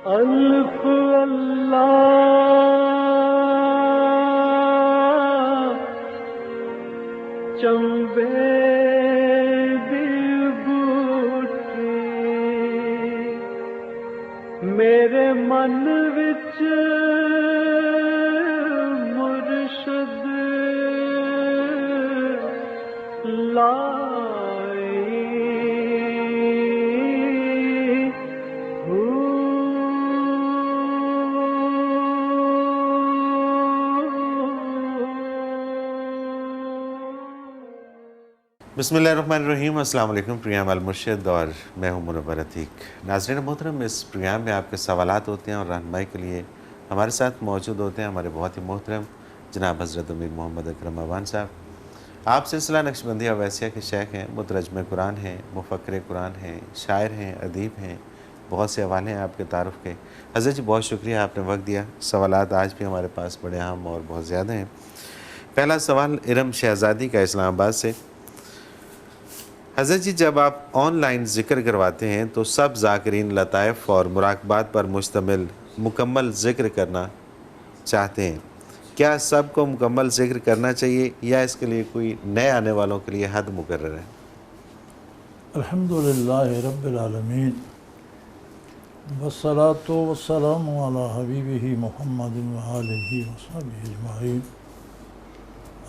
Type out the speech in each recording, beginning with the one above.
الف اللہ چمبے دی بوٹی میرے من وچ مرشد لائی بسم اللہ الرحمن الرحیم۔ السلام علیکم۔ پروگرام المرشد اور میں ہوں منور عتیق۔ ناظرین محترم، اس پروگرام میں آپ کے سوالات ہوتے ہیں اور رہنمائی کے لیے ہمارے ساتھ موجود ہوتے ہیں ہمارے بہت ہی محترم جناب حضرت امیر محمد اکرم اعوان صاحب۔ آپ سلسلہ نقشبندیہ اویسیہ کے شیخ ہیں، مترجم قرآن ہیں، مفکر قرآن ہیں، شاعر ہیں، ادیب ہیں، بہت سے حوالے ہیں آپ کے تعارف کے۔ حضرت جی بہت شکریہ، آپ نے وقت دیا۔ سوالات آج بھی ہمارے پاس بڑے اہم اور بہت زیادہ ہیں۔ پہلا سوال ارم شہزادی کا اسلام آباد سے۔ حضرت جی، جب آپ آن لائن ذکر کرواتے ہیں تو سب ذاکرین لطائف اور مراقبات پر مشتمل مکمل ذکر کرنا چاہتے ہیں، کیا سب کو مکمل ذکر کرنا چاہیے یا اس کے لیے کوئی نئے آنے والوں کے لیے حد مقرر ہے؟ الحمدللہ رب العالمین والصلاة والسلام علی حبیبہ محمد وآلہ وصحبہ اجمعین۔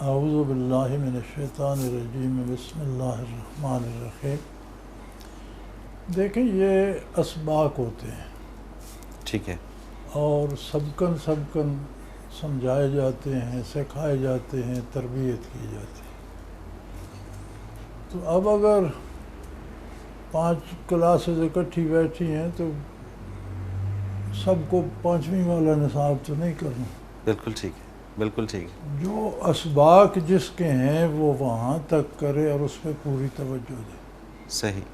اعوذ باللہ من الشیطان الرجیم، بسم اللہ الرحمن الرحیم۔ دیکھیں، یہ اسباق ہوتے ہیں ٹھیک ہے، اور سبکن سمجھائے جاتے ہیں، سکھائے جاتے ہیں، تربیت کی جاتی ہے۔ تو اب اگر 5 کلاسز اکٹھی بیٹھی ہیں تو سب کو 5ویں والا نصاب تو نہیں کرنا۔ بالکل ٹھیک ہے، بالکل ٹھیک ہے۔ جو اسباق جس کے ہیں وہ وہاں تک کرے اور اس پہ پوری توجہ دے۔ صحیح۔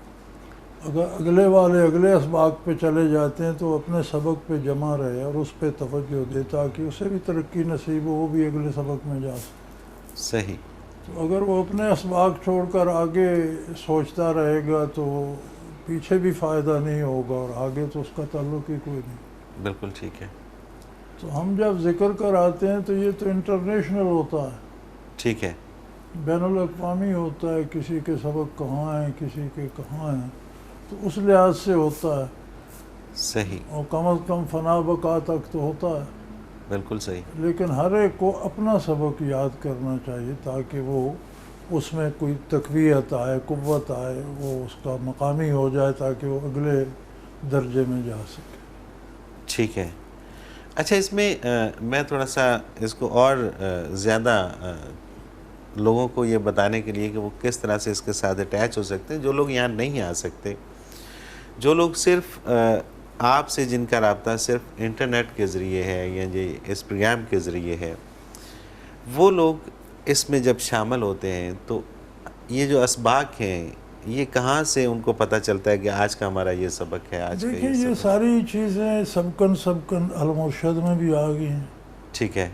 اگر اگلے والے اگلے اسباق پہ چلے جاتے ہیں تو اپنے سبق پہ جمع رہے اور اس پہ توجہ دے تاکہ اسے بھی ترقی نصیب ہو، وہ بھی اگلے سبق میں جا سکے۔ صحیح۔ تو اگر وہ اپنے اسباق چھوڑ کر آگے سوچتا رہے گا تو پیچھے بھی فائدہ نہیں ہوگا اور آگے تو اس کا تعلق ہی کوئی نہیں۔ بالکل ٹھیک ہے۔ تو ہم جب ذکر کر آتے ہیں تو یہ تو انٹرنیشنل ہوتا ہے، ٹھیک ہے۔ بین الاقوامی ہوتا ہے، کسی کے سبق کہاں ہیں، کسی کے کہاں ہیں، تو اس لحاظ سے ہوتا ہے، صحیح۔ اور کم از کم فنا بقا تک تو ہوتا ہے۔ بالکل صحیح۔ لیکن ہر ایک کو اپنا سبق یاد کرنا چاہیے تاکہ وہ اس میں کوئی تقویت آئے، قوت آئے، وہ اس کا مقامی ہو جائے تاکہ وہ اگلے درجے میں جا سکے۔ ٹھیک ہے۔ اچھا، اس میں میں تھوڑا سا اس کو اور زیادہ لوگوں کو یہ بتانے کے لیے کہ وہ کس طرح سے اس کے ساتھ اٹیچ ہو سکتے ہیں، جو لوگ یہاں نہیں آ سکتے، جو لوگ صرف آپ سے جن کا رابطہ صرف انٹرنیٹ کے ذریعے ہے یا اس پروگرام کے ذریعے ہے، وہ لوگ اس میں جب شامل ہوتے ہیں تو یہ جو اسباق ہیں یہ کہاں سے ان کو پتہ چلتا ہے کہ آج کا ہمارا یہ سبق ہے، آج کا دیکھیں، یہ یہ سبق؟ ساری چیزیں سبکن المرشد میں بھی آ گئی ہیں۔ ٹھیک ہے۔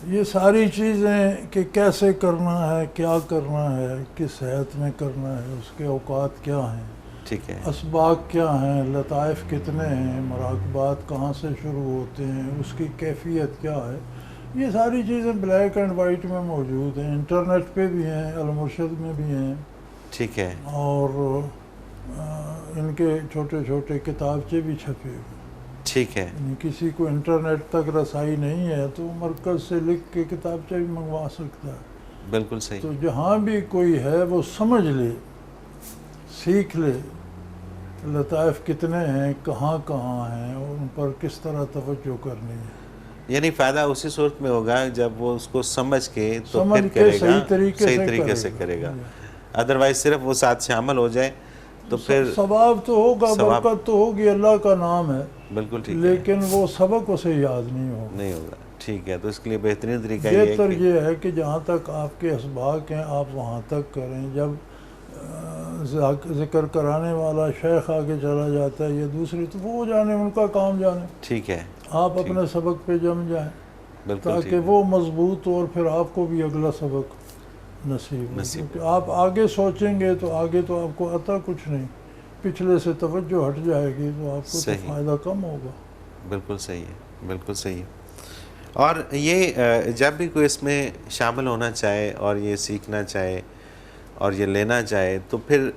یہ ساری چیزیں کہ کیسے کرنا ہے، کیا کرنا ہے، کس حیثیت میں کرنا ہے، اس کے اوقات کیا ہیں، ٹھیک ہے۔ اسباق کیا ہیں، لطائف کتنے ہیں، مراقبات کہاں سے شروع ہوتے ہیں، اس کی کیفیت کیا ہے، یہ ساری چیزیں بلیک اینڈ وائٹ میں موجود ہیں، انٹرنیٹ پہ بھی ہیں، المرشد میں بھی ہیں، ٹھیک ہے۔ اور ان کے چھوٹے چھوٹے کتابچے بھی چھپے ہوئے۔ ٹھیک ہے۔ یعنی کسی کو انٹرنیٹ تک رسائی نہیں ہے تو مرکز سے لکھ کے کتابچہ بھی منگوا سکتا ہے۔ بالکل صحیح۔ تو جہاں بھی کوئی ہے وہ سمجھ لے، سیکھ لے لطائف کتنے ہیں، کہاں کہاں ہیں، اور ان پر کس طرح توجہ کرنی ہے۔ یعنی فائدہ اسی صورت میں ہوگا جب وہ اس کو سمجھ کے تو سمجھ پھر کے کرے گا، صحیح طریقے سے کرے گا۔ ادروائز صرف وہ ساتھ شامل ہو جائے تو پھر ثواب تو ہوگا، برکت تو ہوگی، اللہ کا نام ہے، بالکل ٹھیک ہے، لیکن وہ سبق اسے یاد نہیں ہوگا۔ نہیں ہوگا۔ ٹھیک ہے، تو اس کے لیے بہترین طریقہ یہ ہے بہتر کہ یہ ہے کہ جہاں تک آپ کے اسباق ہیں آپ وہاں تک کریں۔ جب ذکر کرانے والا شیخ آگے چلا جاتا ہے یا دوسری، تو وہ جانے، ان کا کام جانے، ٹھیک ہے، آپ اپنے سبق پہ جم جائیں بالکل ٹھیک تاکہ ہے، وہ مضبوط ہو اور پھر آپ کو بھی اگلا سبق نصیب ہو۔ کیونکہ آپ آگے سوچیں گے تو آگے تو آپ کو عطا کچھ نہیں، پچھلے سے توجہ ہٹ جائے گی تو آپ کو تو صحیح۔ فائدہ کم ہوگا۔ بالکل صحیح ہے، بالکل صحیح ہے۔ اور یہ جب بھی کوئی اس میں شامل ہونا چاہے اور یہ سیکھنا چاہے اور یہ لینا چاہے تو پھر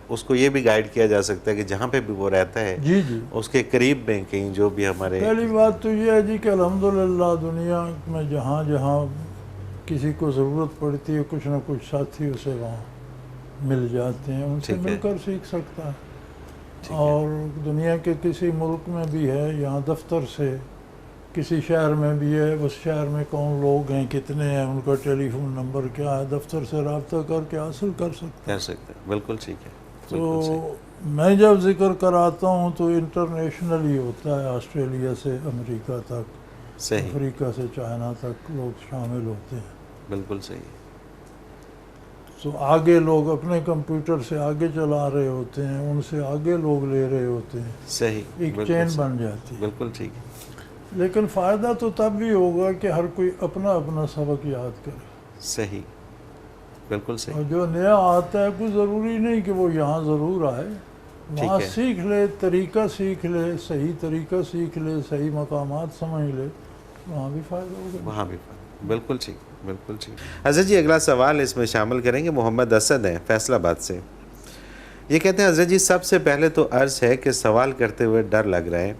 اس کو یہ بھی گائیڈ کیا جا سکتا ہے کہ جہاں پہ بھی وہ رہتا ہے جی جی، اس کے قریب میں کہیں جو بھی ہمارے پہلی بات تو یہ ہے جی کہ الحمدللہ دنیا میں جہاں جہاں کسی کو ضرورت پڑتی ہے کچھ نہ کچھ ساتھی اسے وہاں مل جاتے ہیں، ان سے ٹھیک ہے۔ مل کر سیکھ سکتا ہے۔ ٹھیک ہے۔ اور دنیا کے کسی ملک میں بھی ہے، یہاں دفتر سے کسی شہر میں بھی ہے، اس شہر میں کون لوگ ہیں، کتنے ہیں، ان کا ٹیلی فون نمبر کیا ہے، دفتر سے رابطہ کر کے حاصل کر سکتا ہے۔ کر سکتے ہیں، بالکل ٹھیک ہے، تو بالکل صحیح۔ میں جب ذکر کراتا ہوں تو انٹرنیشنل ہی ہوتا ہے، آسٹریلیا سے امریکہ تک، صحیح، افریقہ سے چائنا تک لوگ شامل ہوتے ہیں۔ بالکل صحیح، تو آگے لوگ اپنے کمپیوٹر سے آگے چلا رہے ہوتے ہیں، ان سے آگے لوگ لے رہے ہوتے ہیں، صحیح، ایک بالکل چین صحیح، بن جاتی ہے۔ بالکل ٹھیک ہے، لیکن فائدہ تو تب بھی ہوگا کہ ہر کوئی اپنا اپنا سبق یاد کرے، صحیح، بالکل صحیح، اور جو نیا آتا ہے کوئی ضروری نہیں کہ وہ یہاں ضرور آئے، وہاں ہے۔ سیکھ لے، طریقہ سیکھ لے، صحیح طریقہ سیکھ لے، صحیح مقامات سمجھ لے، وہاں بھی فائدہ ہوگا۔ وہاں بھی بالکل ٹھیک، بالکل ٹھیک۔ حضرت جی اگلا سوال اس میں شامل کریں گے، محمد اسد ہیں فیصل آباد سے۔ یہ کہتے ہیں حضرت جی سب سے پہلے تو عرض ہے کہ سوال کرتے ہوئے ڈر لگ رہا ہے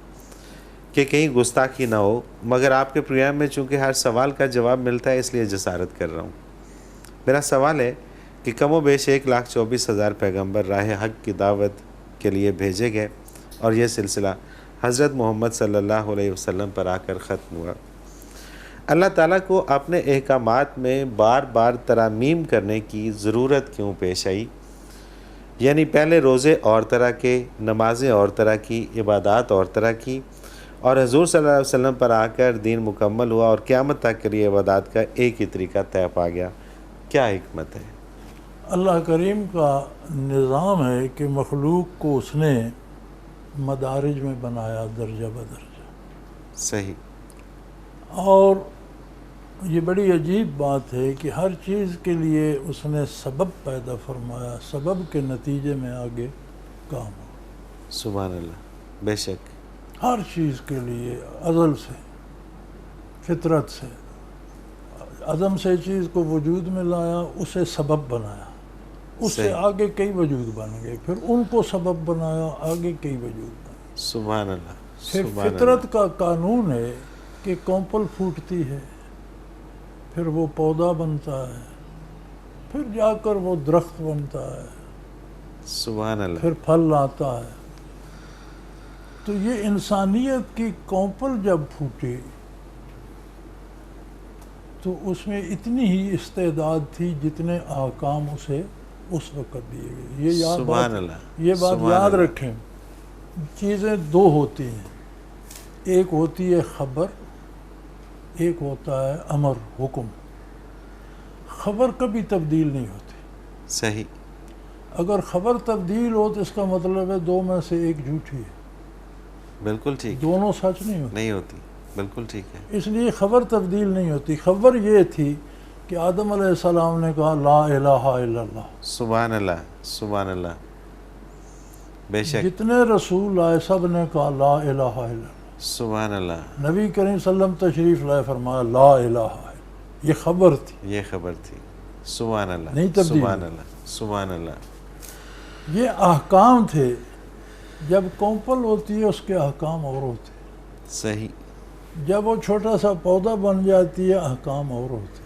کہ کہیں گستاخی نہ ہو، مگر آپ کے پروگرام میں چونکہ ہر سوال کا جواب ملتا ہے اس لیے جسارت کر رہا ہوں۔ میرا سوال ہے کہ کم و بیش 1,24,000 پیغمبر راہ حق کی دعوت کے لیے بھیجے گئے اور یہ سلسلہ حضرت محمد صلی اللہ علیہ وسلم پر آ کر ختم ہوا۔ اللہ تعالیٰ کو اپنے احکامات میں بار بار ترامیم کرنے کی ضرورت کیوں پیش آئی؟ یعنی پہلے روزے اور طرح کے، نمازیں اور طرح کی، عبادات اور طرح کی، اور حضور صلی اللہ علیہ وسلم پر آ کر دین مکمل ہوا اور قیامت تک کے لیے عبادات کا ایک ہی طریقہ طے پا گیا۔ کیا حکمت ہے؟ اللہ کریم کا نظام ہے کہ مخلوق کو اس نے مدارج میں بنایا، درجہ بدرجہ، صحیح، اور یہ بڑی عجیب بات ہے کہ ہر چیز کے لیے اس نے سبب پیدا فرمایا، سبب کے نتیجے میں آگے کام ہو۔ سبحان اللہ، بے شک، ہر چیز کے لیے ازل سے، فطرت سے، عدم سے چیز کو وجود میں لایا، اسے سبب بنایا، اس سے صحیح، آگے کئی وجود بن گئے، پھر ان کو سبب بنایا، آگے کئی وجود بن سبحان اللہ، گئے۔ پھر سبحان فطرت کا قانون ہے کہ کونپل پھوٹتی ہے، پھر وہ پودا بنتا ہے، پھر جا کر وہ درخت بنتا ہے، اللہ، سبحان اللہ، پھر پھل آتا ہے۔ تو یہ انسانیت کی کونپل جب پھوٹی تو اس میں اتنی ہی استعداد تھی جتنے احکام اسے اس وقت دیے گئے۔ یہ سبحان اللہ، یہ بات سبحان یاد اللہ، رکھیں، چیزیں دو ہوتی ہیں، ایک ہوتی ہے خبر، ایک ہوتا ہے امر، حکم۔ خبر کبھی تبدیل نہیں ہوتی، صحیح، اگر خبر تبدیل ہو تو اس کا مطلب ہے دو میں سے ایک جھوٹی ہے، بالکل ٹھیک، دونوں سچ نہیں ہوتے۔ نہیں ہوتی، بالکل ٹھیک ہے، اس لیے خبر تبدیل نہیں ہوتی۔ خبر یہ تھی کہ آدم علیہ السلام نے کہا لا الہ الا اللہ، سبحان اللہ، سبحان اللہ، بے شک، جتنے رسول آئے سب نے کہا لا الہ الا اللہ۔ سبحان اللہ، نبی کریم صلی اللہ علیہ وسلم تشریف لائے، فرمایا لا الہ الا اللہ۔ یہ خبر تھی، یہ خبر تھی، سبحان اللہ، نہیں تبدیل سبحان اللہ، سبحان اللہ، یہ احکام تھے۔ جب کونپل ہوتی ہے اس کے احکام اور ہوتے ہیں، صحیح، جب وہ چھوٹا سا پودا بن جاتی ہے احکام اور ہوتے ہیں۔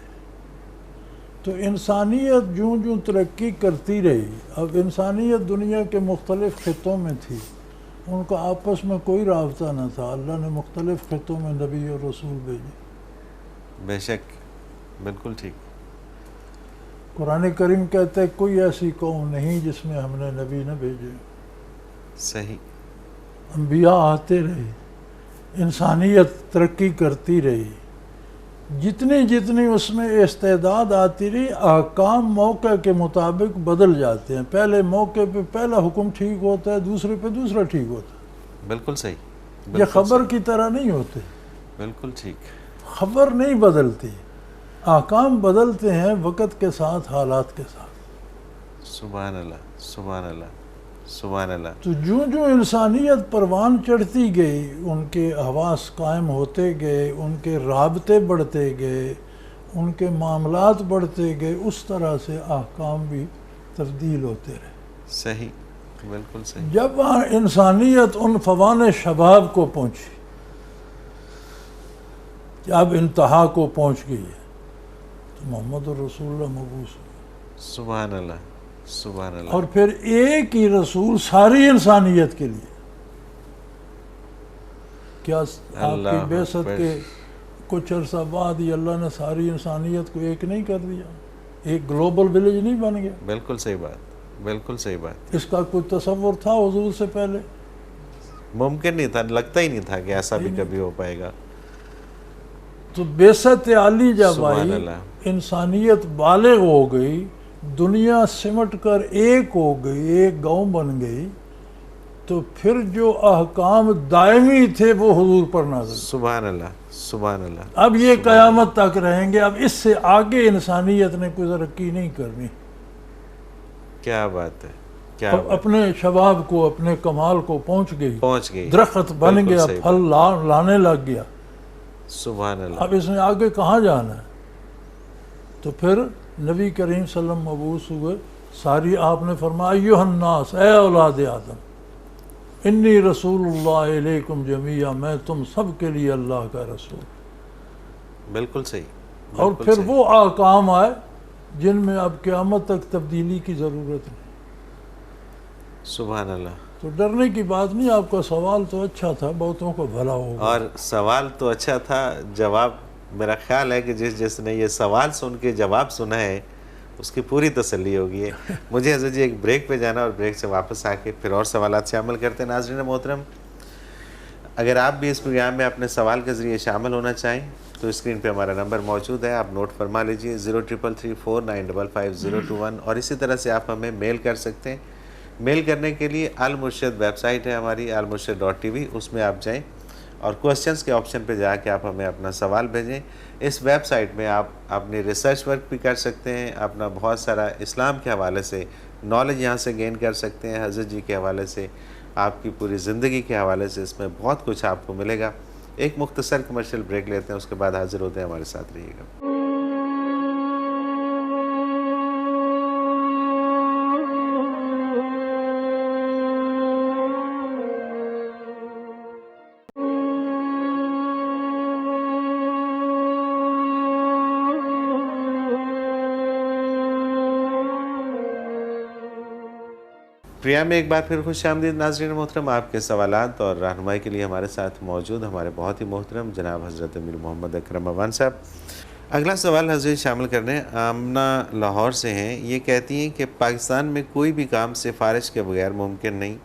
تو انسانیت جوں جوں ترقی کرتی رہی، اب انسانیت دنیا کے مختلف خطوں میں تھی، ان کا آپس میں کوئی رابطہ نہ تھا، اللہ نے مختلف خطوں میں نبی اور رسول بھیجے۔ بے شک، بالکل ٹھیک، قرآن کریم کہتا ہے کوئی ایسی قوم نہیں جس میں ہم نے نبی نہ بھیجے۔ صحیح، انبیاء آتے رہے، انسانیت ترقی کرتی رہی، جتنی جتنی اس میں استعداد آتی رہی، احکام موقع کے مطابق بدل جاتے ہیں۔ پہلے موقع پہ پہلا حکم ٹھیک ہوتا ہے، دوسرے پہ دوسرا ٹھیک ہوتا ہے۔ بالکل صحیح، یہ بالکل خبر صحیح، کی طرح نہیں ہوتے، بالکل ٹھیک، خبر نہیں بدلتی، احکام بدلتے ہیں وقت کے ساتھ، حالات کے ساتھ۔ سبحان اللہ، سبحان اللہ، سبحان اللہ. تو جو انسانیت پروان چڑھتی گئی، ان کے حواس قائم ہوتے گئے، ان کے رابطے بڑھتے گئے، ان کے معاملات بڑھتے گئے، اس طرح سے احکام بھی تبدیل ہوتے رہے. صحیح، بالکل صحیح. جب انسانیت ان فوان شباب کو پہنچی، جب انتہا کو پہنچ گئی ہے، تو محمد رسول اللہ مبعوث ہوئے. سبحان اللہ، سبحان اللہ. اور پھر ایک ہی رسول ساری انسانیت کے لیے. کیا آپ اللہ کی بعثت اکبر. کے کچھ عرصہ بعد ہی اللہ نے ساری انسانیت کو ایک نہیں کر دیا؟ ایک گلوبل ولیج نہیں بن گیا؟ بالکل صحیح بات، بالکل صحیح بات. اس کا کوئی تصور تھا حضور سے پہلے؟ ممکن نہیں تھا، لگتا ہی نہیں تھا کہ ایسا بھی کبھی ہو پائے گا. تو بعثت عالی جب سبحان آئی، اللہ. انسانیت بالغ ہو گئی، دنیا سمٹ کر ایک ہو گئی، ایک گاؤں بن گئی، تو پھر جو احکام دائمی تھے وہ حضور پر نازل. سبحان اللہ، سبحان اللہ. اب یہ قیامت تک رہیں گے. اب اس سے آگے انسانیت نے کوئی ترقی نہیں کرنی. کیا بات ہے، کیا اب بات. اپنے شباب کو، اپنے کمال کو پہنچ گئی، درخت بن بالکل گیا، صحیح پھل لانے لگ گیا. سبحان اللہ. اب اس نے آگے کہاں جانا ہے؟ تو پھر نبی کریم صلی اللہ علیہ وسلم مبعوث ہوئے. ساری آپ نے فرمایا ایھا الناس، اے اولاد آدم، انی رسول اللہ علیکم جمیعا، میں تم سب کے لیے اللہ کا رسول. بالکل صحیح. اور بالکل پھر صحیح. وہ احکام آئے جن میں اب قیامت تک تبدیلی کی ضرورت نہیں. سبحان اللہ. تو ڈرنے کی بات نہیں. آپ کا سوال تو اچھا تھا، بہتوں کو بھلا ہوگا. اور سوال تو اچھا تھا، جواب میرا خیال ہے کہ جس نے یہ سوال سن کے جواب سنا ہے اس کی پوری تسلی ہوگی ہے. مجھے حضرت جی ایک بریک پہ جانا، اور بریک سے واپس آ کے پھر اور سوالات شامل کرتے ہیں. ناظرین محترم، اگر آپ بھی اس پروگرام میں اپنے سوال کے ذریعے شامل ہونا چاہیں تو اسکرین پہ ہمارا نمبر موجود ہے، آپ نوٹ فرما لیجئے 033349555021. اور اسی طرح سے آپ ہمیں میل کر سکتے ہیں. میل کرنے کے لیے المرشد ویب سائٹ ہے ہماری almurshid.tv، اس میں آپ جائیں اور کوسچنز کے آپشن پہ جا کے آپ ہمیں اپنا سوال بھیجیں. اس ویب سائٹ میں آپ اپنی ریسرچ ورک بھی کر سکتے ہیں، اپنا بہت سارا اسلام کے حوالے سے نالج یہاں سے گین کر سکتے ہیں، حضرت جی کے حوالے سے، آپ کی پوری زندگی کے حوالے سے اس میں بہت کچھ آپ کو ملے گا. ایک مختصر کمرشل بریک لیتے ہیں، اس کے بعد حاضر ہوتے ہیں. ہمارے ساتھ رہیے گا. پروگرام میں ایک بار پھر خوش آمدید ناظرین محترم. آپ کے سوالات اور رہنمائی کے لیے ہمارے ساتھ موجود ہمارے بہت ہی محترم جناب حضرت امیر محمد اکرم اوان صاحب. اگلا سوال حضرت شامل کرنے آمنہ لاہور سے ہیں. یہ کہتی ہیں کہ پاکستان میں کوئی بھی کام سفارش کے بغیر ممکن نہیں.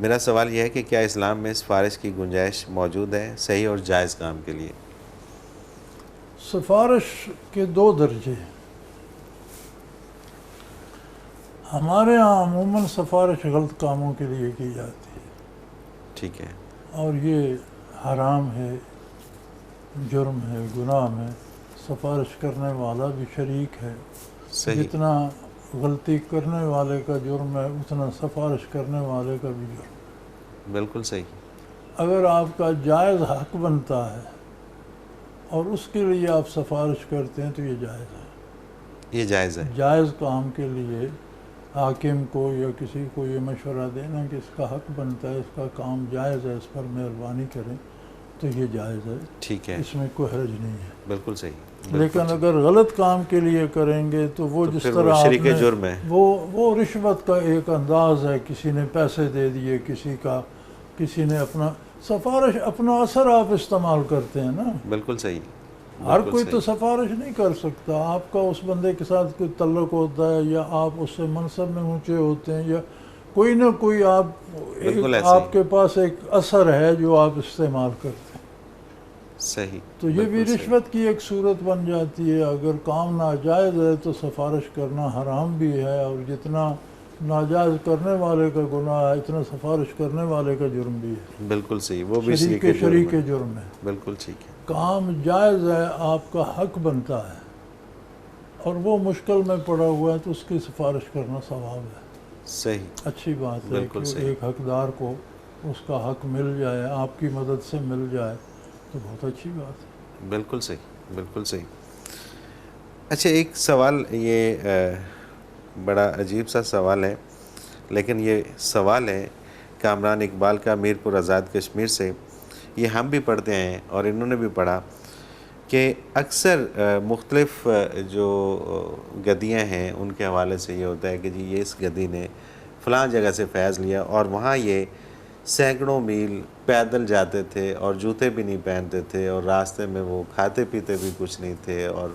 میرا سوال یہ ہے کہ کیا اسلام میں سفارش کی گنجائش موجود ہے صحیح اور جائز کام کے لیے؟ سفارش کے دو درجے ہیں. ہمارے ہاں عموماً سفارش غلط کاموں کے لیے کی جاتی ہے. ٹھیک ہے. اور یہ حرام ہے، جرم ہے، گناہ ہے. سفارش کرنے والا بھی شریک ہے. صحیح. جتنا غلطی کرنے والے کا جرم ہے اتنا سفارش کرنے والے کا بھی جرم. بالکل صحیح. اگر آپ کا جائز حق بنتا ہے اور اس کے لیے آپ سفارش کرتے ہیں تو یہ جائز ہے. یہ جائز ہے. جائز کام کے لیے حاکم کو یا کسی کو یہ مشورہ دینا کہ اس کا حق بنتا ہے، اس کا کام جائز ہے، اس پر مہربانی کریں، تو یہ جائز ہے. ٹھیک ہے. اس میں کوئی حرج نہیں ہے. بالکل صحیح. لیکن اگر غلط کام کے لیے کریں گے تو وہ جس طرح شریک جرم ہے. وہ رشوت کا ایک انداز ہے. کسی نے پیسے دے دیے، کسی نے اپنا سفارش، اپنا اثر آپ استعمال کرتے ہیں نا. بالکل صحیح. ہر کوئی تو سفارش نہیں کر سکتا. آپ کا اس بندے کے ساتھ کوئی تعلق ہوتا ہے، یا آپ اس سے منصب میں اونچے ہوتے ہیں، یا کوئی نہ کوئی آپ کے پاس ایک اثر ہے جو آپ استعمال کرتے ہیں. صحیح. تو یہ بھی رشوت کی ایک صورت بن جاتی ہے. اگر کام ناجائز ہے تو سفارش کرنا حرام بھی ہے، اور جتنا ناجائز کرنے والے کا گناہ ہے اتنا سفارش کرنے والے کا جرم بھی ہے. بالکل صحیح. وہ بھی شریک جرم ہے. بالکل ٹھیک ہے. کام جائز ہے، آپ کا حق بنتا ہے، اور وہ مشکل میں پڑا ہوا ہے تو اس کی سفارش کرنا ثواب ہے. صحیح، اچھی بات ہے بالکل کہ صحیح، ایک حقدار کو اس کا حق مل جائے، آپ کی مدد سے مل جائے تو بہت اچھی بات ہے۔ بالکل صحیح، بالکل صحیح۔ اچھا ایک سوال، یہ بڑا عجیب سا سوال ہے، لیکن یہ سوال ہے کامران اقبال کا میرپور آزاد کشمیر سے۔ یہ ہم بھی پڑھتے ہیں اور انہوں نے بھی پڑھا کہ اکثر مختلف جو گدیاں ہیں ان کے حوالے سے یہ ہوتا ہے کہ جی یہ اس گدی نے فلاں جگہ سے فیض لیا اور وہاں یہ سینکڑوں میل پیدل جاتے تھے اور جوتے بھی نہیں پہنتے تھے اور راستے میں وہ کھاتے پیتے بھی کچھ نہیں تھے اور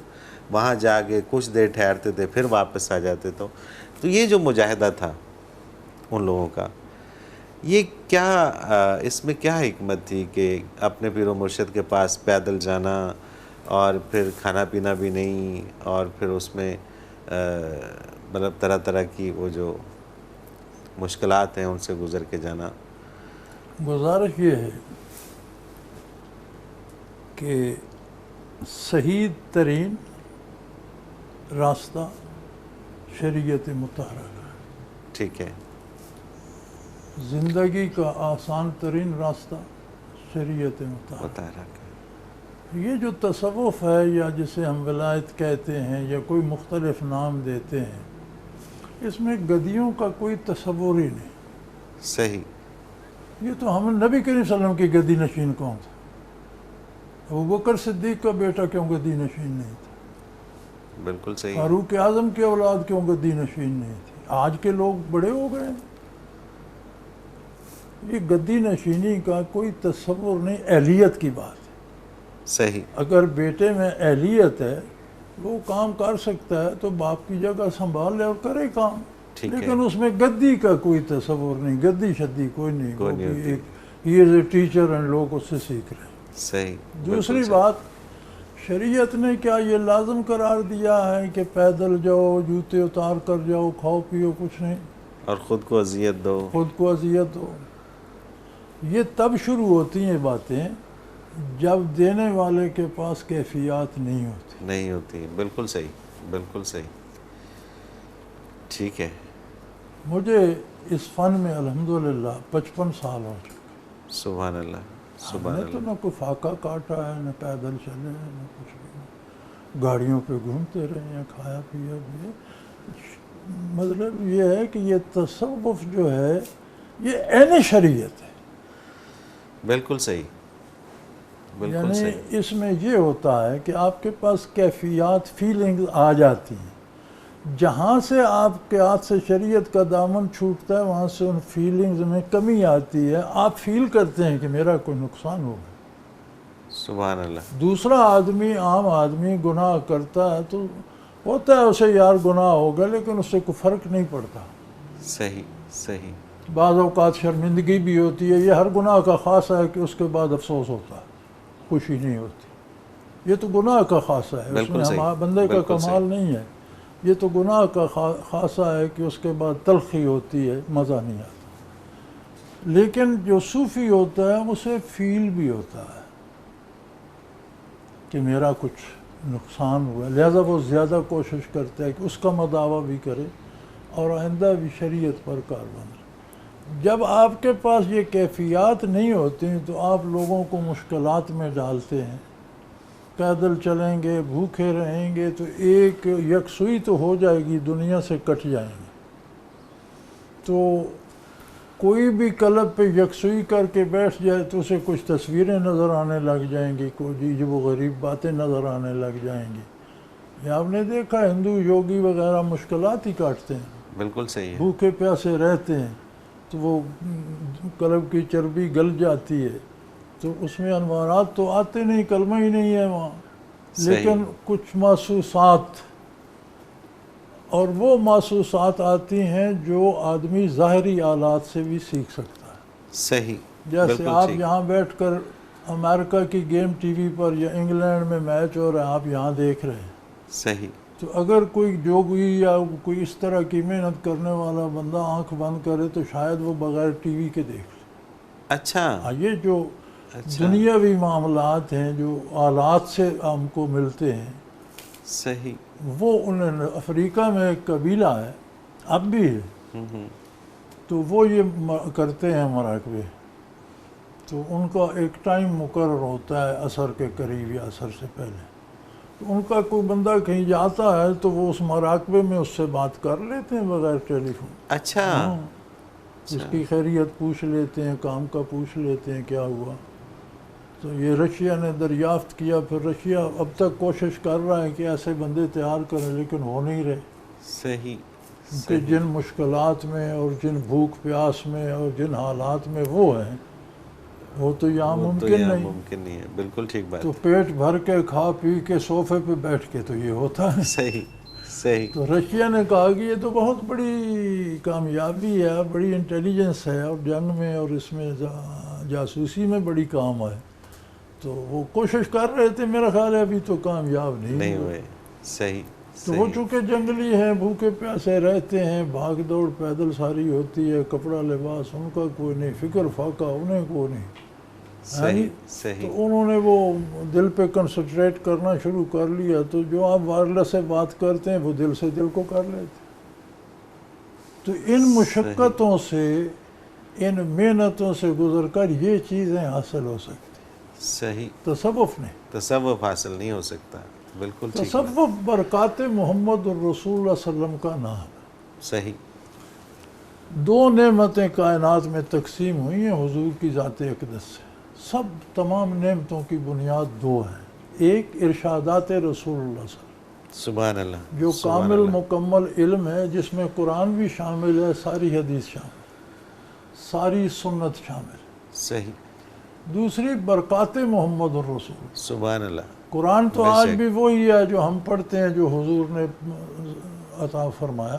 وہاں جا کے کچھ دیر ٹھہرتے تھے پھر واپس آ جاتے تو یہ جو مجاہدہ تھا ان لوگوں کا، یہ کیا اس میں کیا حکمت تھی کہ اپنے پیر و مرشد کے پاس پیدل جانا اور پھر کھانا پینا بھی نہیں اور پھر اس میں مطلب طرح طرح کی وہ جو مشکلات ہیں ان سے گزر کے جانا؟ گزارش یہ ہے کہ صحیح ترین راستہ شریعت مطہرہ کا ہے، ٹھیک ہے، زندگی کا آسان ترین راستہ شریعت مطہرہ۔ مطالعہ کا، یہ جو تصوف ہے یا جسے ہم ولایت کہتے ہیں یا کوئی مختلف نام دیتے ہیں، اس میں گدیوں کا کوئی تصور ہی نہیں۔ صحیح، یہ تو ہم نبی کریم صلی اللہ علیہ وسلم کی گدی نشین کون تھا؟ ابوبکر صدیق کا بیٹا کیوں گدی نشین نہیں تھا؟ بالکل صحیح، فاروق اعظم کی اولاد کیوں گدی نشین نہیں تھی؟ آج کے لوگ بڑے ہو گئے ہیں، یہ گدی نشینی کا کوئی تصور نہیں، اہلیت کی بات ہے۔ صحیح، اگر بیٹے میں اہلیت ہے وہ کام کر سکتا ہے تو باپ کی جگہ سنبھال لے اور کرے کام، ٹھیک ہے، لیکن اس میں گدی کا کوئی تصور نہیں، گدی شدی کوئی نہیں، کوئی وہ نہیں بھی ہوتی۔ ایک ہی از اے ٹیچر اینڈ لوگ اس سے سیکھ رہے ہیں۔ صحیح، دوسری بالکل صحیح، بات، شریعت نے کیا یہ لازم قرار دیا ہے کہ پیدل جاؤ، جوتے اتار کر جاؤ، کھاؤ پیو کچھ نہیں، اور خود کو اذیت دو؟ خود کو اذیت ہو؟ یہ تب شروع ہوتی ہیں باتیں جب دینے والے کے پاس کیفیات نہیں ہوتی۔ نہیں ہوتی، بالکل صحیح، بالکل صحیح، ٹھیک ہے، مجھے اس فن میں الحمدللہ 55 سال ہو چکے، سبحان اللہ، ہم سبحان نے تو اللہ، نہ کوئی فاقہ کاٹا ہے، نہ پیدل چلے ہیں، نہ کچھ بھی، گاڑیوں پہ گھومتے رہے ہیں، کھایا پیا بھی ہے۔ مطلب یہ ہے کہ یہ تصوف جو ہے یہ عین شریعت ہے، بالکل صحیح، بالکل یعنی صحیح، اس میں یہ ہوتا ہے کہ آپ کے پاس کیفیات، فیلنگز آ جاتی ہیں، جہاں سے آپ کے ہاتھ سے شریعت کا دامن چھوٹتا ہے وہاں سے ان فیلنگز میں کمی آتی ہے، آپ فیل کرتے ہیں کہ میرا کوئی نقصان ہوگا۔ سبحان اللہ، دوسرا آدمی، عام آدمی گناہ کرتا ہے تو ہوتا ہے اسے یار گناہ ہوگا، لیکن اس سے کوئی فرق نہیں پڑتا۔ صحیح، صحیح، بعض اوقات شرمندگی بھی ہوتی ہے، یہ ہر گناہ کا خاصہ ہے کہ اس کے بعد افسوس ہوتا ہے، خوشی نہیں ہوتی۔ یہ تو گناہ کا خاصہ ہے، اس بالکل میں صحیح، بندے کا بالکل کمال نہیں ہے۔ یہ تو گناہ کا خاصہ ہے کہ اس کے بعد تلخی ہوتی ہے، مزہ نہیں آتا۔ لیکن جو صوفی ہوتا ہے اسے فیل بھی ہوتا ہے کہ میرا کچھ نقصان ہوا، لہذا وہ زیادہ کوشش کرتا ہے کہ اس کا مداوع بھی کرے اور آئندہ بھی شریعت پر کاربن رہے۔ جب آپ کے پاس یہ کیفیات نہیں ہوتی تو آپ لوگوں کو مشکلات میں ڈالتے ہیں۔ پیدل چلیں گے، بھوکے رہیں گے تو ایک یکسوئی تو ہو جائے گی، دنیا سے کٹ جائیں گے۔ تو کوئی بھی قلب پہ یکسوئی کر کے بیٹھ جائے تو اسے کچھ تصویریں نظر آنے لگ جائیں گی، کوئی عجیب و غریب باتیں نظر آنے لگ جائیں گی۔ یہ آپ نے دیکھا ہندو یوگی وغیرہ مشکلات ہی کاٹتے ہیں، بالکل صحیح ہے، بھوکے پیاسے رہتے ہیں تو وہ قلب کی چربی گل جاتی ہے، تو اس میں انوارات تو آتے نہیں، کلمہ ہی نہیں ہے وہاں، لیکن کچھ محسوسات، اور وہ محسوسات آتی ہیں جو آدمی ظاہری آلات سے بھی سیکھ سکتا ہے۔ صحیح، جیسے بالکل آپ ٹھیک، یہاں بیٹھ کر امریکہ کی گیم ٹی وی پر یا انگلینڈ میں میچ ہو رہا ہے، آپ یہاں دیکھ رہے ہیں، صحیح، تو اگر کوئی جوگی یا کوئی اس طرح کی محنت کرنے والا بندہ آنکھ بند کرے تو شاید وہ بغیر ٹی وی کے دیکھ لے۔ اچھا، یہ جو اچھا، دنیاوی معاملات ہیں جو آلات سے ہم کو ملتے ہیں، صحیح، وہ انہوں نے افریقہ میں ایک قبیلہ ہے، اب بھی ہے، تو وہ یہ کرتے ہیں مراقبے، تو ان کا ایک ٹائم مقرر ہوتا ہے عصر کے قریب یا عصر سے پہلے، تو ان کا کوئی بندہ کہیں جاتا ہے تو وہ اس مراقبے میں اس سے بات کر لیتے ہیں بغیر ٹیلی فون۔ اچھا، اس کی خیریت پوچھ لیتے ہیں، کام کا پوچھ لیتے ہیں کیا ہوا۔ تو یہ رشیا نے دریافت کیا، پھر رشیا اب تک کوشش کر رہا ہے کہ ایسے بندے تیار کریں، لیکن ہو نہیں رہے، صحیح، کیونکہ جن مشکلات میں اور جن بھوک پیاس میں اور جن حالات میں وہ ہیں، وہ تو یہاں ممکن نہیں۔ ممکن نہیں ہے، بالکل ٹھیک بات، تو پیٹ بھر کے کھا پی کے صوفے پہ بیٹھ کے تو یہ ہوتا ہے۔ صحیح صحیح، تو رشیا نے کہا کہ یہ تو بہت بڑی کامیابی ہے، بڑی انٹیلیجنس ہے، اور جنگ میں اور اس میں جاسوسی میں بڑی کام ہے۔ تو وہ کوشش کر رہے تھے، میرا خیال ہے ابھی تو کامیاب نہیں ہوئے۔ صحیح، تو وہ چونکہ جنگلی ہیں، بھوکے پیاسے رہتے ہیں، بھاگ دوڑ پیدل ساری ہوتی ہے، کپڑا لباس ان کا کوئی نہیں، فکر فاقہ انہیں کوئی نہیں۔ صحیح صحیح، تو انہوں نے وہ دل پہ کنسنٹریٹ کرنا شروع کر لیا، تو جو آپ وائرلیس سے بات کرتے ہیں وہ دل سے دل کو کر لیتے۔ تو ان مشقتوں سے، ان محنتوں سے گزر کر یہ چیزیں حاصل ہو سکتی۔ صحیح، تصوف نے، تصوف حاصل نہیں ہو سکتا، بالکل ٹھیک، تصوف برکات محمد الرسول اللہ صلی اللہ علیہ وسلم کا نام ہے۔ صحیح، دو نعمتیں کائنات میں تقسیم ہوئی ہیں حضور کی ذات اقدس سے، سب تمام نعمتوں کی بنیاد دو ہیں۔ ایک ارشادات رسول اللہ صلی اللہ علیہ وسلم، سبحان اللہ، جو سبحان کامل اللہ، مکمل علم ہے، جس میں قرآن بھی شامل ہے، ساری حدیث شامل ہے، ساری سنت شامل ہے۔ صحیح، دوسری برکات محمد الرسول، سبحان اللہ، قرآن تو بے آج شک، بھی وہی ہے جو ہم پڑھتے ہیں، جو حضور نے عطا فرمایا،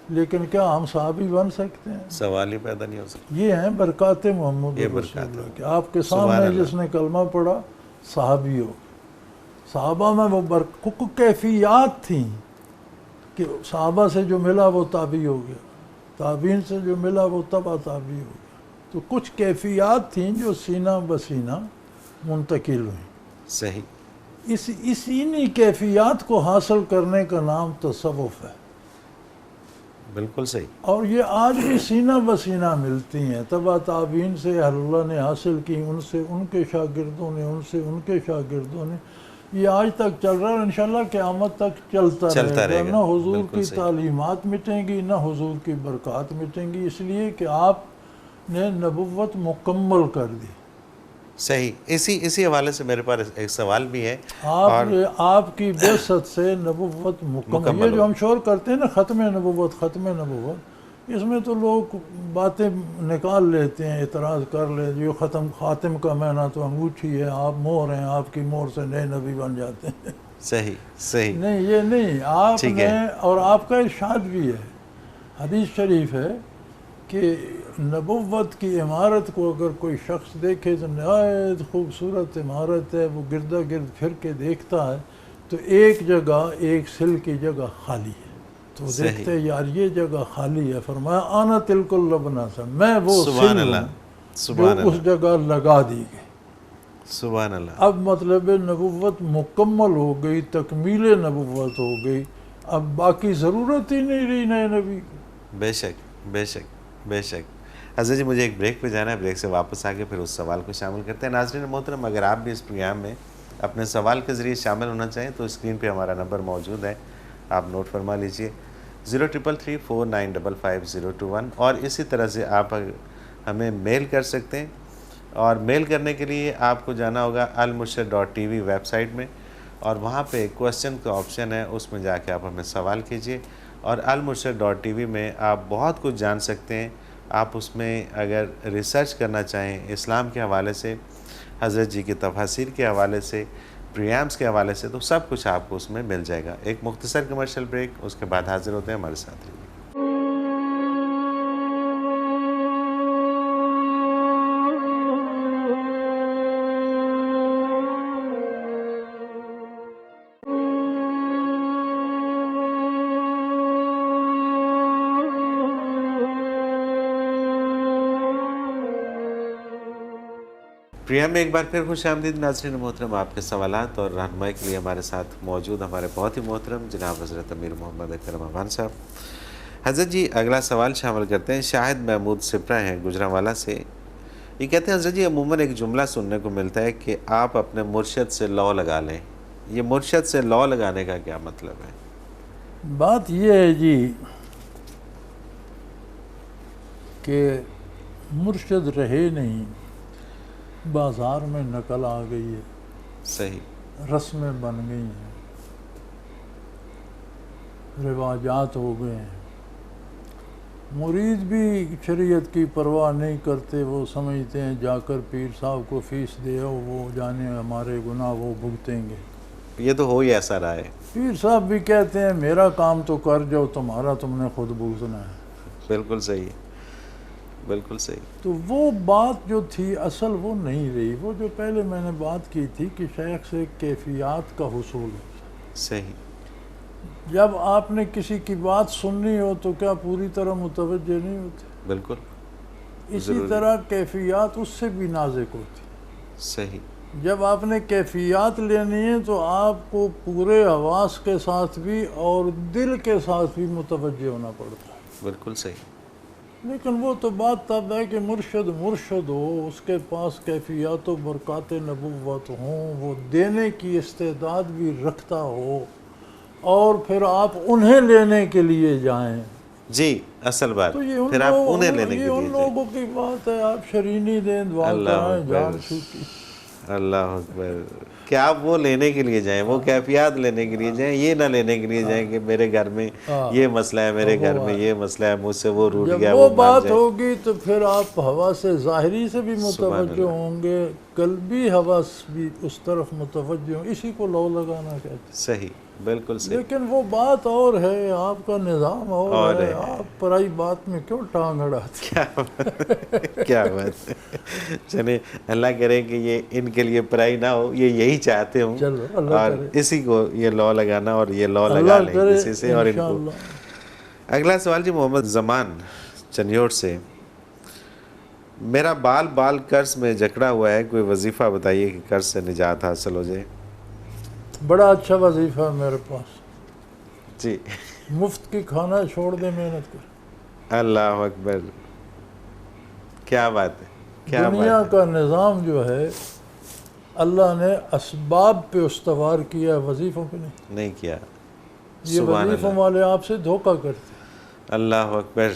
لیکن کیا ہم صحابی بن سکتے ہیں؟ سوال ہی پیدا نہیں ہو سکتا، یہ ہیں برکات محمد یہ رسول برکات اللہ کہ آپ کے سبحان سامنے اللہ، جس نے کلمہ پڑھا صحابی ہو۔ صحابہ میں وہ کیفیات تھیں کہ صحابہ سے جو ملا وہ تابعی ہو گیا، تابعین سے جو ملا وہ تبع تابعی ہو گیا۔ تو کچھ کیفیات تھیں جو سینہ بسینہ منتقل ہوئیں۔ صحیح، انہی کیفیات کو حاصل کرنے کا نام تصوف ہے، بالکل صحیح، اور یہ آج بھی سینہ بسینہ ملتی ہیں، تبع تابعین سے اہل اللہ نے حاصل کی، ان سے ان کے شاگردوں نے، ان سے ان کے شاگردوں نے، یہ آج تک چل رہا ہے، انشاءاللہ قیامت تک چلتا رہے گا۔ نہ حضور کی تعلیمات مٹیں گی، نہ حضور کی برکات مٹیں گی، اس لیے کہ آپ نے نبوت مکمل کر دی۔ صحیح، اسی حوالے سے میرے پاس ایک سوال بھی ہے، آپ کی بعثت سے نبوت مکمل، یہ جو ہم شور کرتے ہیں نا ختم نبوت ختم نبوت، اس میں تو لوگ باتیں نکال لیتے ہیں، اعتراض کر لیتے ہیں، جو خاتم کا معنی تو انگوٹھی ہے، آپ مہر ہیں، آپ کی مہر سے نئے نبی بن جاتے ہیں۔ صحیح صحیح، نہیں، یہ نہیں، آپ نے، اور آپ کا ارشاد بھی ہے، حدیث شریف ہے کہ نبوت کی عمارت کو اگر کوئی شخص دیکھے تو نہایت خوبصورت عمارت ہے، وہ گردا گرد پھر کے دیکھتا ہے تو ایک جگہ، ایک سل کی جگہ خالی ہے، تو وہ دیکھتے ہیں یار یہ جگہ خالی ہے، فرمایا آنا تلک اللبنہ سا، میں وہ سل ہوں جو اس جگہ لگا دی گئی۔ سبحان اللہ، اب مطلب نبوت مکمل ہو گئی، تکمیل نبوت ہو گئی، اب باقی ضرورت ہی نہیں رہی نئے نبی کی۔ بے شک بے شک بے شک۔ حضرت جی مجھے ایک بریک پہ جانا ہے، بریک سے واپس آ کے پھر اس سوال کو شامل کرتے ہیں۔ ناظرین محترم، اگر آپ بھی اس پروگرام میں اپنے سوال کے ذریعے شامل ہونا چاہیں تو اسکرین پہ ہمارا نمبر موجود ہے، آپ نوٹ فرما لیجئے 0333455021، اور اسی طرح سے آپ ہمیں میل کر سکتے ہیں، اور میل کرنے کے لیے آپ کو جانا ہوگا almurshid.tv ویب سائٹ میں، اور وہاں پہ کویسچن کا آپشن ہے، اس میں جا کے آپ ہمیں سوال کیجئے، اور almurshid.tv میں آپ بہت کچھ جان سکتے ہیں۔ آپ اس میں اگر ریسرچ کرنا چاہیں اسلام کے حوالے سے، حضرت جی کی تفاسیر کے حوالے سے، پروگرامز کے حوالے سے، تو سب کچھ آپ کو اس میں مل جائے گا۔ ایک مختصر کمرشل بریک، اس کے بعد حاضر ہوتے ہیں ہمارے ساتھ۔ پروگرام میں ایک بار پھر خوش آمدید ناظرین محترم، آپ کے سوالات اور رہنمائی کے لیے ہمارے ساتھ موجود ہمارے بہت ہی محترم جناب حضرت امیر محمد اکرم افغان صاحب۔ حضرت جی اگلا سوال شامل کرتے ہیں. شاہد محمود سپرا ہیں گجرانوالا سے. یہ کہتے ہیں حضرت جی عموماً ایک جملہ سننے کو ملتا ہے کہ آپ اپنے مرشد سے لو لگا لیں. یہ مرشد سے لو لگانے کا کیا مطلب ہے؟ بات یہ ہے جی کہ مرشد رہے نہیں، بازار میں نقل آ گئی ہے، صحیح. رسمیں بن گئی ہیں، رواجات ہو گئے ہیں. مرید بھی شریعت کی پرواہ نہیں کرتے، وہ سمجھتے ہیں جا کر پیر صاحب کو فیس دے آؤ، وہ جانے ہمارے گناہ وہ بھگتیں گے. یہ تو ہو ہی ایسا رہا ہے. پیر صاحب بھی کہتے ہیں میرا کام تو کر جاؤ، تمہارا تم نے خود بھگتنا ہے. بالکل صحیح، بالکل صحیح. تو وہ بات جو تھی اصل وہ نہیں رہی. وہ جو پہلے میں نے بات کی تھی کہ شیخ سے کیفیات کا حصول ہوتا ہے. صحیح. جب آپ نے کسی کی بات سننی ہو تو کیا پوری طرح متوجہ نہیں ہوتے؟ بالکل. اسی طرح کیفیات اس سے بھی نازک ہوتی. صحیح. جب آپ نے کیفیات لینی ہے تو آپ کو پورے حواس کے ساتھ بھی اور دل کے ساتھ بھی متوجہ ہونا پڑتا ہے. بالکل صحیح. لیکن وہ تو بات تب ہے کہ مرشد ہو، اس کے پاس کیفیات و برکات نبوت ہوں، وہ دینے کی استعداد بھی رکھتا ہو، اور پھر آپ انہیں لینے کے لیے جائیں. جی اصل بات. تو پھر آپ انہیں لینے کے یہ ان لیے لوگوں کی بات ہے. آپ شرینی دیں، دعا کرائیں، جان چھوٹی. اللہ اکبر. کہ آپ وہ لینے کے لیے جائیں، وہ کیفیات لینے کے لیے جائیں، یہ نہ لینے کے لیے جائیں کہ میرے گھر میں یہ مسئلہ ہے، میرے گھر میں یہ مسئلہ ہے، مجھ سے وہ روٹ گیا. جب وہ بات ہوگی تو پھر آپ ہوا سے ظاہری سے بھی متوجہ ہوں گے، قلبی حواس بھی اس طرف متوجہ ہوں. اسی کو لو لگانا کہتے ہیں. صحیح. بالکل صحیح. لیکن وہ بات اور ہے، آپ کا نظام اور ہے. آپ پرائی بات میں کیوں ٹانگ اڑاتے؟ کیا بات ہے. چلیں اللہ کرے کہ یہ ان کے لیے پرائی نہ ہو، یہ یہی چاہتے ہوں، اور اسی کو یہ لو لگانا، اور یہ لو لگا لیں کسی سے. اور ان کو اگلا سوال جی محمد زمان چنیوٹ سے. میرا بال قرض میں جکڑا ہوا ہے، کوئی وظیفہ بتائیے کہ قرض سے نجات حاصل ہو جائے. بڑا اچھا وظیفہ ہے میرے پاس. جی. مفت کی کھانا چھوڑ دے، محنت کر. اللہ اکبر. کیا بات ہے. دنیا کا نظام جو ہے اللہ نے اسباب پہ استوار کیا ہے، وظیفوں پہ نہیں کیا. یہ وظیفوں والے آپ سے دھوکہ کرتے ہیں. اللہ اکبر.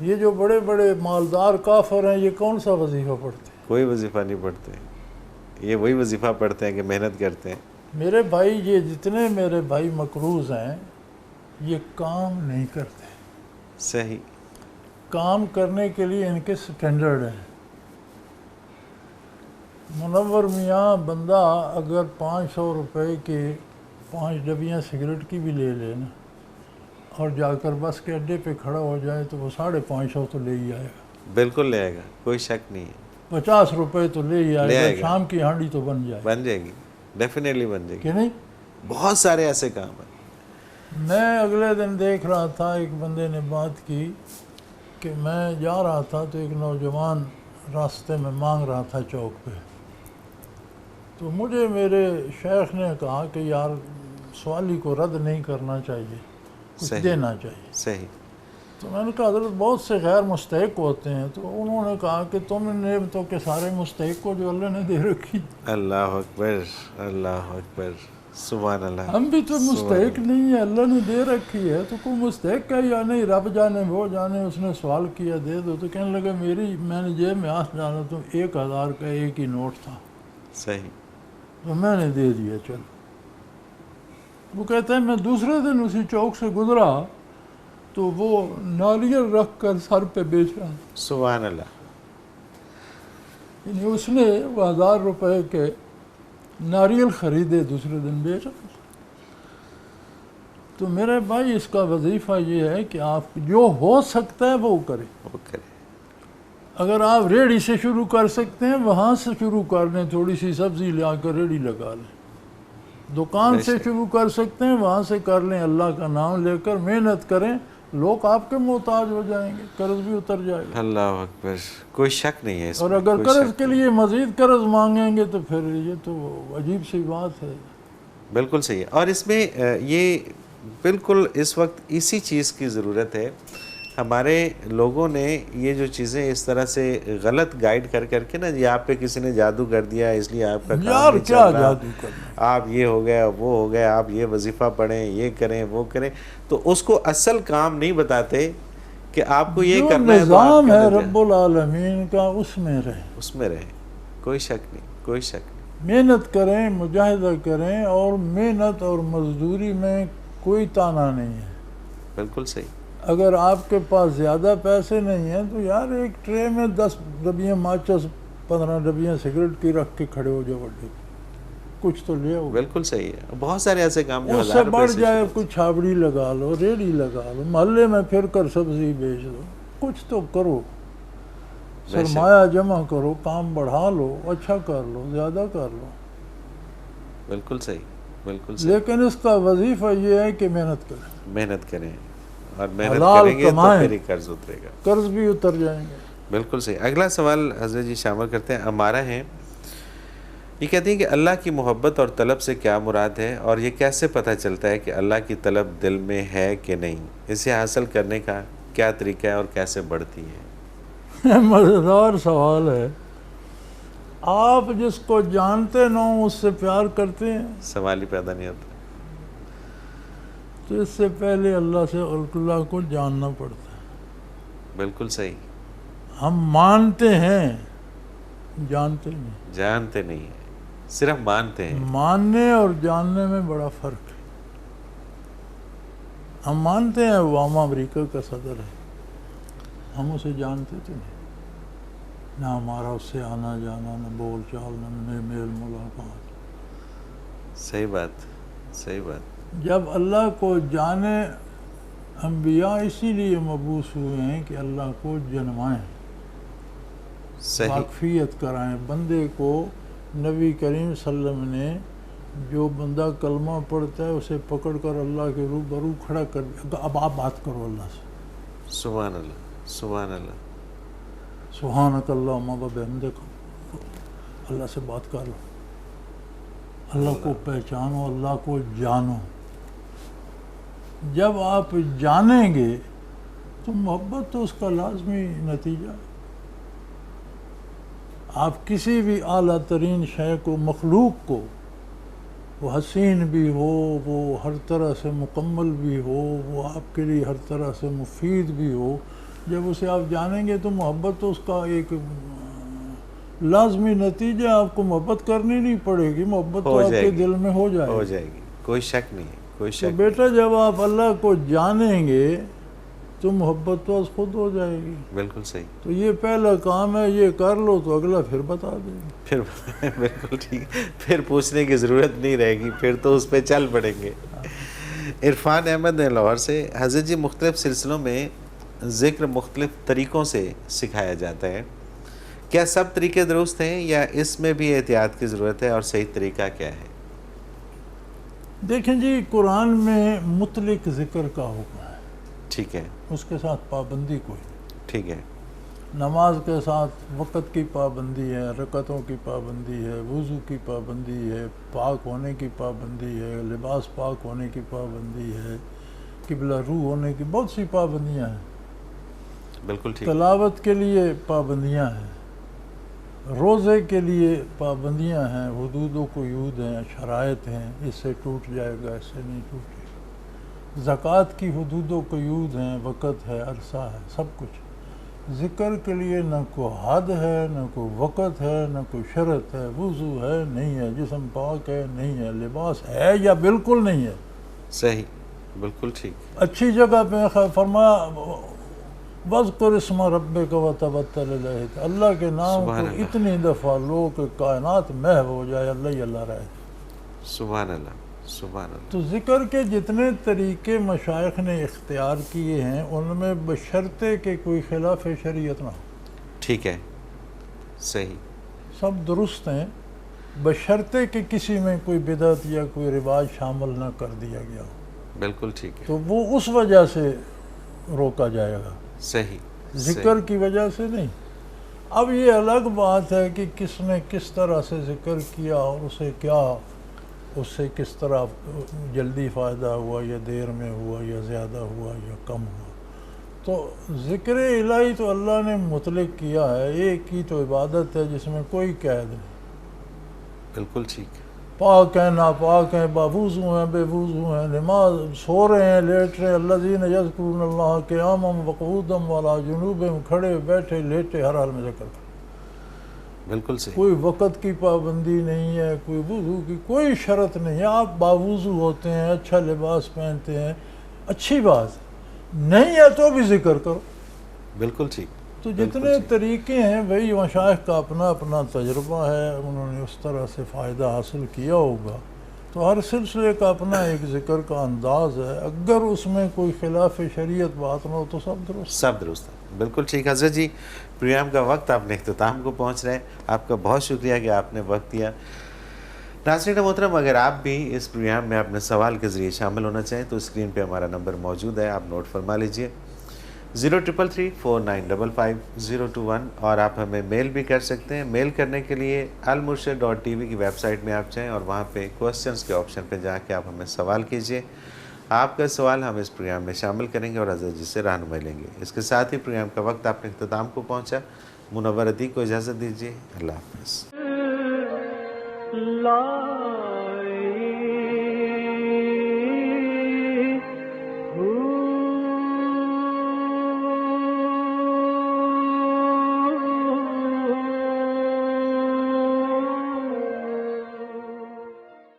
یہ جو بڑے بڑے مالدار کافر ہیں، یہ کون سا وظیفہ پڑھتے ہیں؟ کوئی وظیفہ نہیں پڑھتے. یہ وہی وظیفہ پڑھتے ہیں کہ محنت کرتے ہیں. میرے بھائی، یہ جتنے میرے بھائی مقروض ہیں یہ کام نہیں کرتے. صحیح. کام کرنے کے لیے ان کے سٹینڈرڈ ہیں. منور میاں بندہ اگر 500 روپے کے 5 ڈبیاں سگریٹ کی بھی لے لے نا، اور جا کر بس کے اڈے پہ کھڑا ہو جائے تو وہ 550 تو لے ہی آئے گا. بالکل لے آئے گا، کوئی شک نہیں ہے. 50 روپے تو لے ہی آئے گا. شام کی ہانڈی تو بن جائے گی. ڈیفینیٹلی بن جائے گی. کہ نہیں؟ بہت سارے ایسے کام ہیں. میں اگلے دن دیکھ رہا تھا، ایک بندے نے بات کی کہ میں جا رہا تھا تو ایک نوجوان راستے میں مانگ رہا تھا چوک پہ. تو مجھے میرے شیخ نے کہا کہ یار سوالی کو رد نہیں کرنا چاہیے، کچھ دینا چاہیے. صحیح. تو میں نے کہا حضرت بہت سے غیر مستحق ہوتے ہیں. تو انہوں نے کہا کہ تم نعمتوں کے سارے مستحق کو جو اللہ نے دے رکھی. اللہ اکبر. اللہ اکبر. سبحان اللہ. ہم بھی تو مستحق نہیں ہیں، اللہ نے دے رکھی ہے. تو کوئی مستحق ہے یا نہیں، رب جانے وہ جانے. اس نے سوال کیا دے دو. تو کہنے لگا میں نے جیب میں ہاتھ ڈالا تو 1000 کا ایک ہی نوٹ تھا. صحیح. تو میں نے دے دیا. چلو. وہ کہتا ہے میں دوسرے دن اسی چوک سے گزرا تو وہ ناریل رکھ کر سر پہ بیچ رہا. سبحان اللہ. یعنی اس نے 1000 روپے کے ناریل خریدے، دوسرے دن بیچ رہا. تو میرے بھائی اس کا وظیفہ یہ ہے کہ آپ جو ہو سکتا ہے وہ کریں. اگر آپ ریڑھی سے شروع کر سکتے ہیں وہاں سے شروع کر لیں، تھوڑی سی سبزی لا کر ریڑھی لگا لیں. دکان سے شروع کر سکتے ہیں وہاں سے کر لیں. اللہ کا نام لے کر محنت کریں، لوگ آپ کے محتاج ہو جائیں گے، قرض بھی اتر جائے گا. اللہ اکبر. کوئی شک نہیں ہے اس میں. اور اگر قرض کے لیے مزید قرض مانگیں گے تو پھر یہ تو عجیب سی بات ہے. بالکل صحیح ہے. اور اس میں یہ بالکل اس وقت اسی چیز کی ضرورت ہے. ہمارے لوگوں نے یہ جو چیزیں اس طرح سے غلط گائیڈ کر کر کے نا، جی آپ پہ کسی نے جادو کر دیا اس لیے آپ کا کام یار نہیں چل کیا رہا، جادو کرنا، آپ یہ ہو گیا وہ ہو گیا، آپ یہ وظیفہ پڑھیں، یہ کریں وہ کریں، تو اس کو اصل کام نہیں بتاتے کہ آپ کو یہ جو کرنا ہے تو آپ نظام ہے کرنا رب العالمین کا اس میں رہیں، اس میں رہیں. کوئی شک نہیں، کوئی شک نہیں. محنت کریں، مجاہدہ کریں، اور محنت اور مزدوری میں کوئی تانا نہیں ہے. بالکل صحیح. اگر آپ کے پاس زیادہ پیسے نہیں ہیں تو یار ایک ٹرے میں 10 ڈبیاں ماچس 15 ڈبیاں سگریٹ کی رکھ کے کھڑے ہو جاؤ، بڑے کچھ تو لے آؤ. بالکل صحیح ہے. بہت سارے ایسے کام جو اس سے 1000 روپے بڑھ سے جائے شروع کچھ چھاوڑی لگا لو، ریڑھی لگا لو، محلے میں پھر کر سبزی بیچ دو، کچھ تو کرو، بے شک. سرمایہ جمع کرو، کام بڑھا لو، اچھا کر لو، زیادہ کر لو. بالکل صحیح، بالکل صحیح. لیکن اس کا وظیفہ یہ ہے کہ محنت کریں، محنت کریں، اور محنت حلال کریں گے تو کمائیں، پھر ہی قرض اترے گا. قرض بھی اتر جائیں گے. بالکل صحیح. اگلا سوال حضرت جی شامل کرتے ہیں. امارہ ہیں، یہ کہتی ہیں کہ اللہ کی محبت اور طلب سے کیا مراد ہے، اور یہ کیسے پتہ چلتا ہے کہ اللہ کی طلب دل میں ہے کہ نہیں، اسے حاصل کرنے کا کیا طریقہ ہے اور کیسے بڑھتی ہے؟ مزیدار سوال ہے. آپ جس کو جانتے نہ ہوں اس سے پیار کرتے ہیں سوال ہی پیدا نہیں ہوتا. تو اس سے پہلے اللہ کو جاننا پڑتا ہے. بالکل صحیح. ہم مانتے ہیں، جانتے نہیں. جانتے نہیں ہیں، صرف مانتے ہیں. ماننے اور جاننے میں بڑا فرق ہے. ہم مانتے ہیں اوباما امریکہ کا صدر ہے، ہم اسے جانتے تو نہیں، نہ ہمارا اس سے آنا جانا، نہ بول چال، نہ میل ملاقات. صحیح بات، صحیح بات. جب اللہ کو جانے، انبیاء اسی لیے مبعوث ہوئے ہیں کہ اللہ کو جنمائیں، صحیح. واقفیت کرائیں بندے کو. نبی کریم صلی اللہ علیہ وسلم نے جو بندہ کلمہ پڑھتا ہے اسے پکڑ کر اللہ کے روبرو کھڑا کر دیا، اب آپ بات کرو اللہ سے. سبحان اللہ، سبحان اللہ. سبحانک اللہم و بحمدک، اللہ سے بات کر لو، اللہ کو پہچانو، اللہ کو جانو. جب آپ جانیں گے تو محبت تو اس کا لازمی نتیجہ ہے. آپ کسی بھی اعلیٰ ترین شے کو، مخلوق کو، وہ حسین بھی ہو، وہ ہر طرح سے مکمل بھی ہو، وہ آپ کے لیے ہر طرح سے مفید بھی ہو، جب اسے آپ جانیں گے تو محبت تو اس کا ایک لازمی نتیجہ. آپ کو محبت کرنی نہیں پڑے گی، محبت تو آپ کے دل میں ہو جائے گی. ہو جائے گی، کوئی شک نہیں، کوئی شک تو نہیں. بیٹا جب آپ اللہ کو جانیں گے تو محبت تو از خود ہو جائے گی. بالکل صحیح. تو یہ پہلا کام ہے، یہ کر لو تو اگلا پھر بتا دیں گے. پھر بالکل ٹھیک، پھر پوچھنے کی ضرورت نہیں رہے گی، پھر تو اس پہ چل پڑیں گے. عرفان احمد ہے لاہور سے. حضرت جی مختلف سلسلوں میں ذکر مختلف طریقوں سے سکھایا جاتا ہے، کیا سب طریقے درست ہیں یا اس میں بھی احتیاط کی ضرورت ہے، اور صحیح طریقہ کیا ہے؟ دیکھیں جی، قرآن میں مطلق ذکر کا حکم ہے، ٹھیک ہے، اس کے ساتھ پابندی کوئی نہیں. ٹھیک ہے. نماز کے ساتھ وقت کی پابندی ہے، رکعتوں کی پابندی ہے، وضو کی پابندی ہے، پاک ہونے کی پابندی ہے، لباس پاک ہونے کی پابندی ہے، قبلہ رو ہونے کی بہت سی پابندیاں ہیں. بالکل ٹھیک. تلاوت کے لیے پابندیاں ہیں، روزے کے لیے پابندیاں ہیں، حدود و قیود ہیں، شرائط ہیں، اس سے ٹوٹ جائے گا، اس سے نہیں ٹوٹے گا. زکوٰۃ کی حدود و قیود ہیں، وقت ہے، عرصہ ہے، سب کچھ. ذکر کے لیے نہ کوئی حد ہے، نہ کوئی وقت ہے، نہ کوئی شرط ہے. وضو ہے، نہیں ہے، جسم پاک ہے، نہیں ہے، لباس ہے یا بالکل نہیں ہے. صحیح، بالکل ٹھیک. اچھی جگہ پہ فرمایا وَاذْكُرِ اسْمَ رَبِّكَ وَتَبَتَّلْ إِلَيْهِ، اللہ کے نام کو اتنی دفعہ لو کہ کائنات محو ہو جائے، اللہ ہی اللہ رہے. سبحان اللہ، سبحان اللہ. تو ذکر کے جتنے طریقے مشائخ نے اختیار کیے ہیں ان میں بشرطے کہ کوئی خلاف شریعت نہ ہو. ٹھیک ہے، صحیح. سب درست ہیں، بشرطے کہ کسی میں کوئی بدعت یا کوئی رواج شامل نہ کر دیا گیا ہو. بالکل ٹھیک ہے. تو وہ اس وجہ سے روکا جائے گا، صحیح. ذکر کی وجہ سے نہیں. اب یہ الگ بات ہے کہ کس نے کس طرح سے ذکر کیا اور اسے کیا اس سے کس طرح جلدی فائدہ ہوا یا دیر میں ہوا یا زیادہ ہوا یا کم ہوا. تو ذکر الہی تو اللہ نے مطلق کیا ہے، ایک ہی تو عبادت ہے جس میں کوئی قید نہیں. بالکل ٹھیک. پاک ہیں ناپاک ہیں، باوضو ہیں بے وضو ہیں، نماز سو رہے ہیں لیٹ رہے ہیں، الذین یذکرون اللہ قیاما وقعودا وعلی جنوبہم، کھڑے بیٹھے لیٹے ہر حال میں ذکر کریں. بالکل صحیح. کوئی وقت کی پابندی نہیں ہے، کوئی وضو کی کوئی شرط نہیں ہے. آپ باوضو ہوتے ہیں، اچھا لباس پہنتے ہیں، اچھی بات ہے، نہیں ہے تو بھی ذکر کرو. بالکل ٹھیک. تو جتنے طریقے ہیں بھئی مشائخ کا اپنا اپنا تجربہ ہے، انہوں نے اس طرح سے فائدہ حاصل کیا ہوگا. تو ہر سلسلے کا اپنا ایک ذکر کا انداز ہے، اگر اس میں کوئی خلاف شریعت بات نہ ہو تو سب درست. سب درست ہے. بالکل ٹھیک. حضرت جی پروگرام کا وقت اپنے اختتام کو پہنچ رہے ہیں. آپ کا بہت شکریہ کہ آپ نے وقت دیا. ناظرین محترم، اگر آپ بھی اس پروگرام میں اپنے سوال کے ذریعے شامل ہونا چاہیں تو اسکرین پہ ہمارا نمبر موجود ہے، آپ نوٹ فرما لیجئے 033349550021. اور آپ ہمیں میل بھی کر سکتے ہیں. میل کرنے کے لیے almurshid.tv کی ویب سائٹ میں آپ جائیں اور وہاں پہ کوسچنز کے آپشن پہ جا کے آپ ہمیں سوال کیجئے. آپ کا سوال ہم اس پروگرام میں شامل کریں گے اور حضرت جی سے رہنمائی لیں گے. اس کے ساتھ ہی پروگرام کا وقت اپنے اختتام کو پہنچا. منور عتیق کو اجازت دیجیے. اللہ حافظ. لا